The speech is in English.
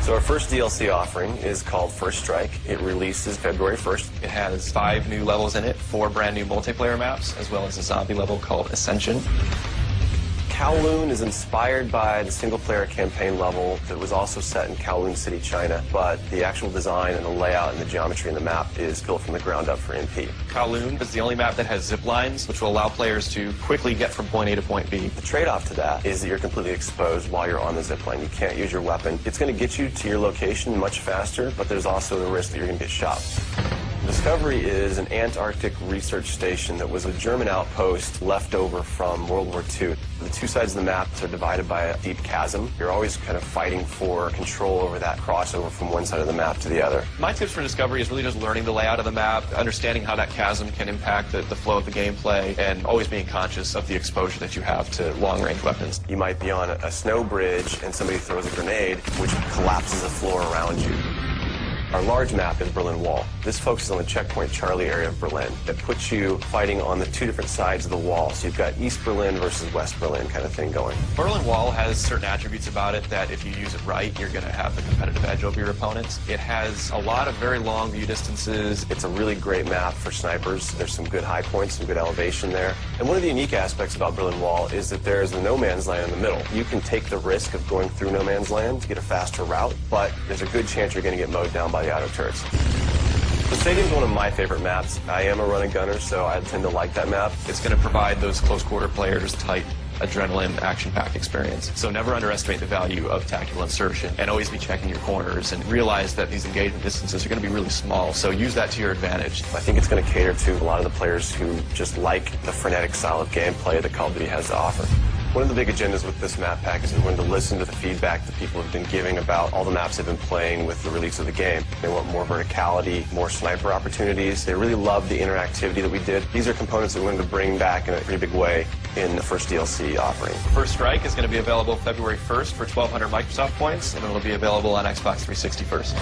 So our first DLC offering is called First Strike. It releases February 1st. It has 5 new levels in it, 4 brand new multiplayer maps, as well as a zombie level called Ascension. Kowloon is inspired by the single-player campaign level that was also set in Kowloon City, China, but the actual design and the layout and the geometry in the map is built from the ground up for MP. Kowloon is the only map that has zip lines, which will allow players to quickly get from point A to point B. The trade-off to that is that you're completely exposed while you're on the zip line. You can't use your weapon. It's going to get you to your location much faster, but there's also the risk that you're going to get shot. Discovery is an Antarctic research station that was a German outpost left over from World War II. The two sides of the map are divided by a deep chasm. You're always kind of fighting for control over that crossover from one side of the map to the other. My tips for Discovery is really just learning the layout of the map, understanding how that chasm can impact the flow of the gameplay, and always being conscious of the exposure that you have to long-range weapons. You might be on a snow bridge and somebody throws a grenade, which collapses the floor around you. Our large map is Berlin Wall. This focuses on the checkpoint Charlie area of Berlin. It puts you fighting on the two different sides of the wall. So you've got East Berlin versus West Berlin kind of thing going. Berlin Wall has certain attributes about it that if you use it right, you're going to have the competitive edge over your opponents. It has a lot of very long view distances. It's a really great map for snipers. There's some good high points, some good elevation there. And one of the unique aspects about Berlin Wall is that there's a no man's land in the middle. You can take the risk of going through no man's land to get a faster route, but there's a good chance you're going to get mowed down by the auto turrets. The stadium's one of my favorite maps. I am a run and gunner, so I tend to like that map. It's going to provide those close quarter players tight adrenaline, action-packed experience. So never underestimate the value of tactical insertion, and always be checking your corners and realize that these engagement distances are going to be really small, so use that to your advantage. I think it's going to cater to a lot of the players who just like the frenetic style of gameplay that Call of Duty has to offer. One of the big agendas with this map pack is we wanted to listen to the feedback that people have been giving about all the maps they've been playing with the release of the game. They want more verticality, more sniper opportunities. They really love the interactivity that we did. These are components that we wanted to bring back in a pretty big way in the first DLC offering. First Strike is going to be available February 1st for 1,200 Microsoft points, and it'll be available on Xbox 360 first.